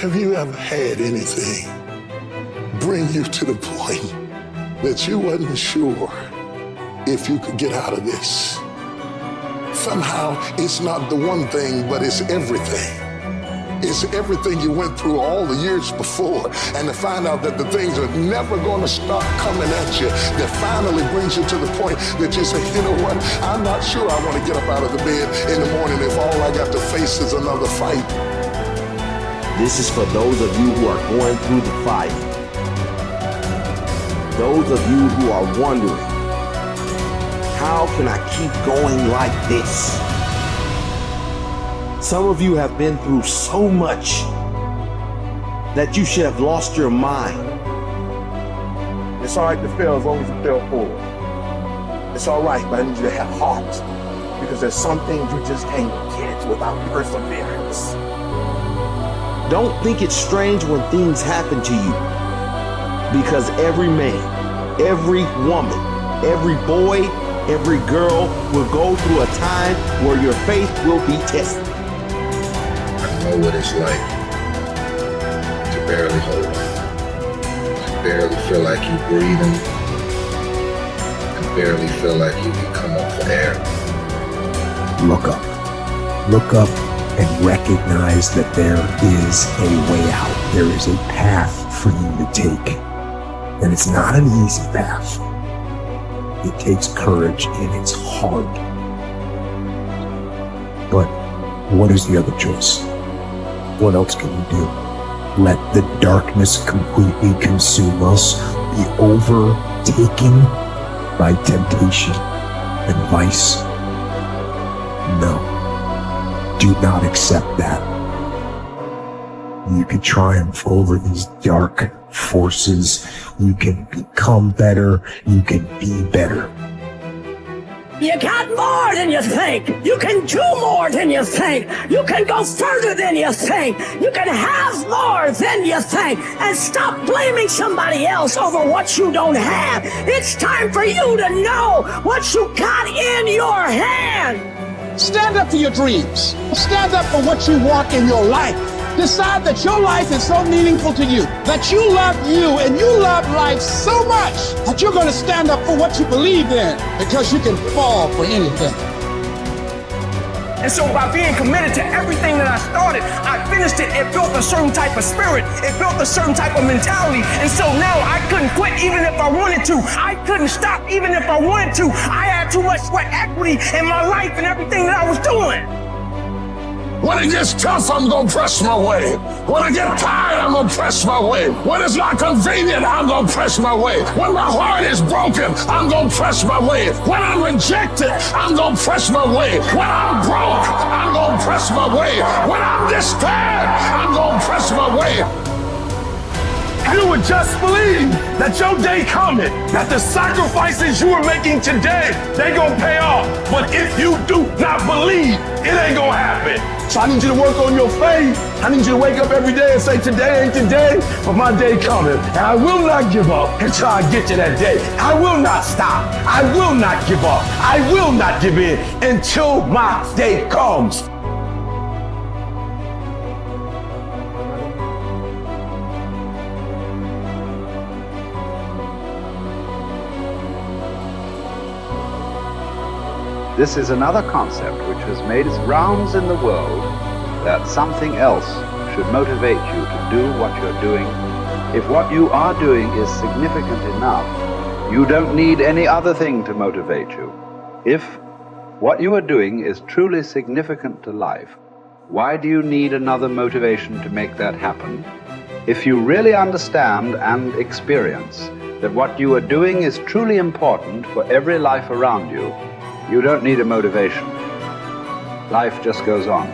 Have you ever had anything bring you to the point that you wasn't sure if you could get out of this? Somehow it's not the one thing, but it's everything. It's everything you went through all the years before, and to find out that the things are never going to stop coming at you, that finally brings you to the point that you say, you know what, I'm not sure I want to get up out of the bed in the morning if all I got to face is another fight. This is for those of you who are going through the fight. Those of you who are wondering, how can I keep going like this? Some of you have been through so much that you should have lost your mind. It's all right to fail as long as you fail forward. It's all right, but I need you to have heart, because there's some things you just can't get without perseverance. Don't think it's strange when things happen to you, because every man, every woman, every boy, every girl will go through a time where your faith will be tested. I know what it's like to barely hold on, to barely feel like you're breathing, to barely feel like you can come up for air. Look up. Look up and recognize that there is a way out. There is a path for you to take. And it's not an easy path. It takes courage and it's hard. But what is the other choice? What else can we do? Let the darkness completely consume us, be overtaken by temptation and vice? No. Do not accept that. You can triumph over these dark forces. You can become better. You can be better. You got more than you think. You can do more than you think. You can go further than you think. You can have more than you think. And stop blaming somebody else over what you don't have. It's time for you to know what you got in your hand. Stand up for your dreams. Stand up for what you want in your life. Decide that your life is so meaningful to you, that you love you and you love life so much that you're going to stand up for what you believe in, because you can fall for anything. And so by being committed to everything that I started, I finished it. It built a certain type of spirit. It built a certain type of mentality. And so now I couldn't quit even if I wanted to. I couldn't stop even if I wanted to. I had too much sweat equity in my life and everything that I was doing. When it gets tough, I'm gonna press my way. When I get tired, I'm gonna press my way. When it's not convenient, I'm gonna press my way. When my heart is broken, I'm gonna press my way. When I'm rejected, I'm gonna press my way. When I'm broke, I'm gonna press my way. When I'm despaired, I'm gonna press my way. You would just believe that your day coming, that the sacrifices you are making today, they gonna pay off. But if you do not believe, it ain't gonna happen. So I need you to work on your faith. I need you to wake up every day and say, today ain't today, but my day coming. And I will not give up until I get to that day. I will not stop. I will not give up. I will not give in until my day comes. This is another concept which has made its rounds in the world, that something else should motivate you to do what you're doing. If what you are doing is significant enough, you don't need any other thing to motivate you. If what you are doing is truly significant to life, why do you need another motivation to make that happen? If you really understand and experience that what you are doing is truly important for every life around you, you don't need a motivation. Life just goes on.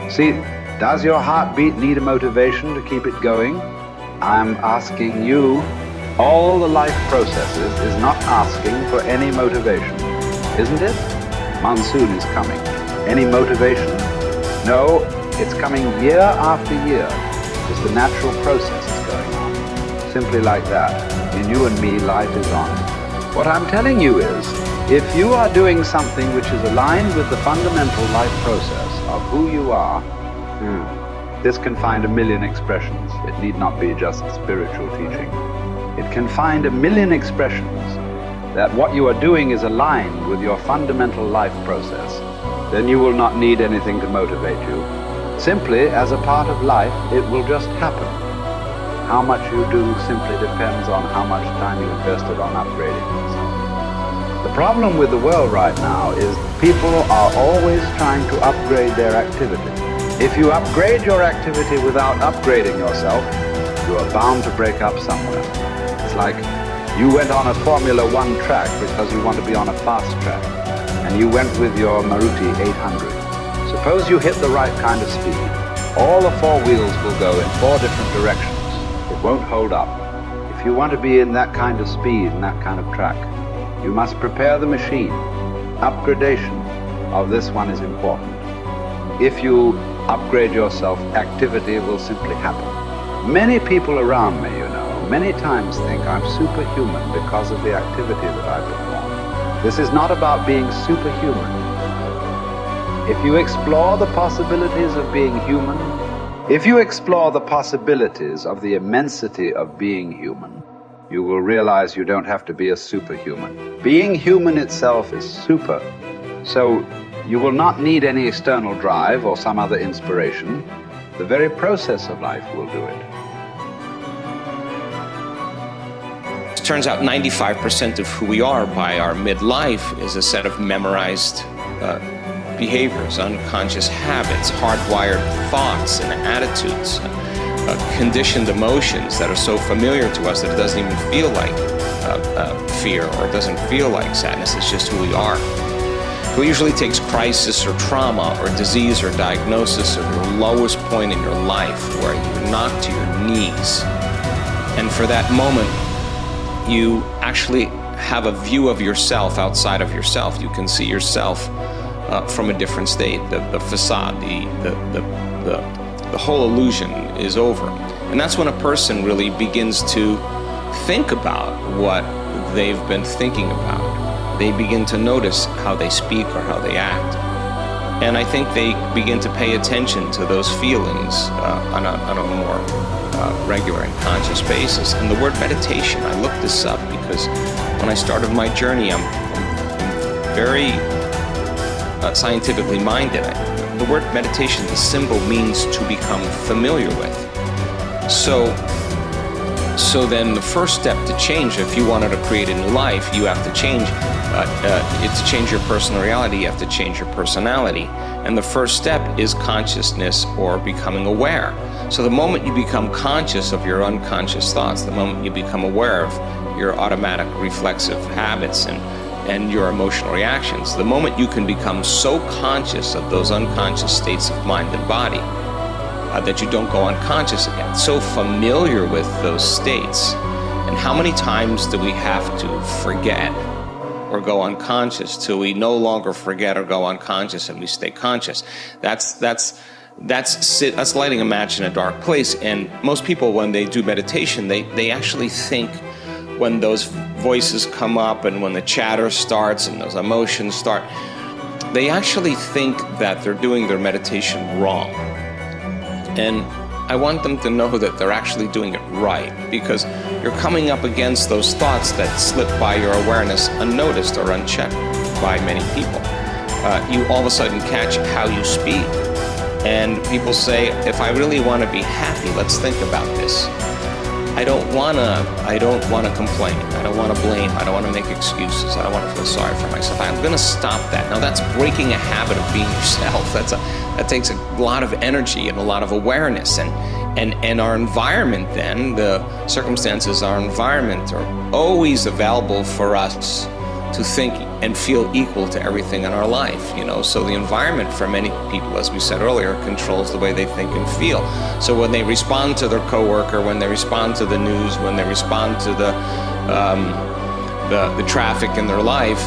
See, does your heartbeat need a motivation to keep it going? I'm asking you. All the life processes is not asking for any motivation, isn't it? Monsoon is coming. Any motivation? No, it's coming year after year, because the natural process is going on. Simply like that. In you and me, life is on. What I'm telling you is, if you are doing something which is aligned with the fundamental life process of who you are, This can find a million expressions. It need not be just spiritual teaching. It can find a million expressions that what you are doing is aligned with your fundamental life process. Then you will not need anything to motivate you. Simply, as a part of life, it will just happen. How much you do simply depends on how much time you invested on upgrading yourself. The problem with the world right now is people are always trying to upgrade their activity. If you upgrade your activity without upgrading yourself, you are bound to break up somewhere. It's like you went on a Formula One track because you want to be on a fast track, and you went with your Maruti 800. Suppose you hit the right kind of speed. All the four wheels will go in four different directions. It won't hold up. If you want to be in that kind of speed and that kind of track, you must prepare the machine. Upgradation of this one is important. If you upgrade yourself, activity will simply happen. Many people around me, many times think I'm superhuman because of the activity that I perform. This is not about being superhuman. If you explore the possibilities of being human, if you explore the possibilities of the immensity of being human, you will realize you don't have to be a superhuman. Being human itself is super. So you will not need any external drive or some other inspiration. The very process of life will do it. It turns out 95% of who we are by our midlife is a set of memorized behaviors, unconscious habits, hardwired thoughts and attitudes, conditioned emotions that are so familiar to us that it doesn't even feel like fear, or it doesn't feel like sadness. It's just who we are. It usually takes crisis or trauma or disease or diagnosis or your lowest point in your life where you're knocked to your knees. And for that moment, you actually have a view of yourself outside of yourself. You can see yourself from a different state. The facade, the whole illusion is over. And that's when a person really begins to think about what they've been thinking about. They begin to notice how they speak or how they act. And I think they begin to pay attention to those feelings on a more regular and conscious basis. And the word meditation, I looked this up because when I started my journey, I'm very scientifically minded. The word meditation, the symbol means to become familiar with. So then the first step to change, if you wanted to create a new life, you have to change. To change your personal reality, you have to change your personality. And the first step is consciousness or becoming aware. So the moment you become conscious of your unconscious thoughts, the moment you become aware of your automatic reflexive habits and your emotional reactions, the moment you can become so conscious of those unconscious states of mind and body that you don't go unconscious again, so familiar with those states. And how many times do we have to forget or go unconscious till we no longer forget or go unconscious and we stay conscious? That's lighting a match in a dark place. And most people, when they do meditation, they actually think, when those voices come up and when the chatter starts and those emotions start, they actually think that they're doing their meditation wrong. And I want them to know that they're actually doing it right, because you're coming up against those thoughts that slip by your awareness unnoticed or unchecked by many people. You all of a sudden catch how you speak. And people say, if I really want to be happy, let's think about this. I don't want to complain. I don't want to blame. I don't want to make excuses. I don't want to feel sorry for myself. I'm going to stop that. Now that's breaking a habit of being yourself. That takes a lot of energy and a lot of awareness. And our environment then, the circumstances, our environment are always available for us to think and feel equal to everything in our life, So the environment for many people, as we said earlier, controls the way they think and feel. So when they respond to their coworker, when they respond to the news, when they respond to the traffic in their life,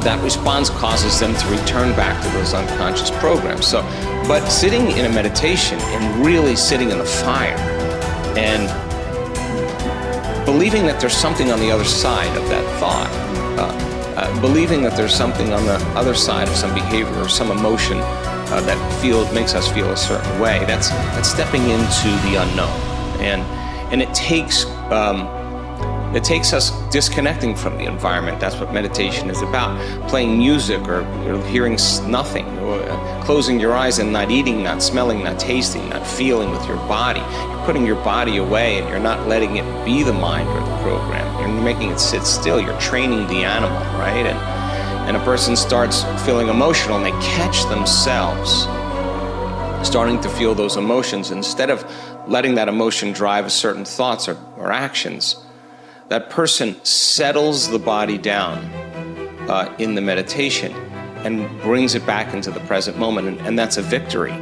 that response causes them to return back to those unconscious programs. But sitting in a meditation and really sitting in the fire and believing that there's something on the other side of that thought, believing that there's something on the other side of some behavior or some emotion that makes us feel a certain way. That's stepping into the unknown, and it takes us disconnecting from the environment. That's what meditation is about. Playing music or hearing nothing, or closing your eyes and not eating, not smelling, not tasting, not feeling with your body. You're putting your body away and you're not letting it be the mind or the program. You're making it sit still. You're training the animal, right? And a person starts feeling emotional and they catch themselves starting to feel those emotions. Instead of letting that emotion drive certain thoughts or actions, that person settles the body down in the meditation and brings it back into the present moment, and that's a victory.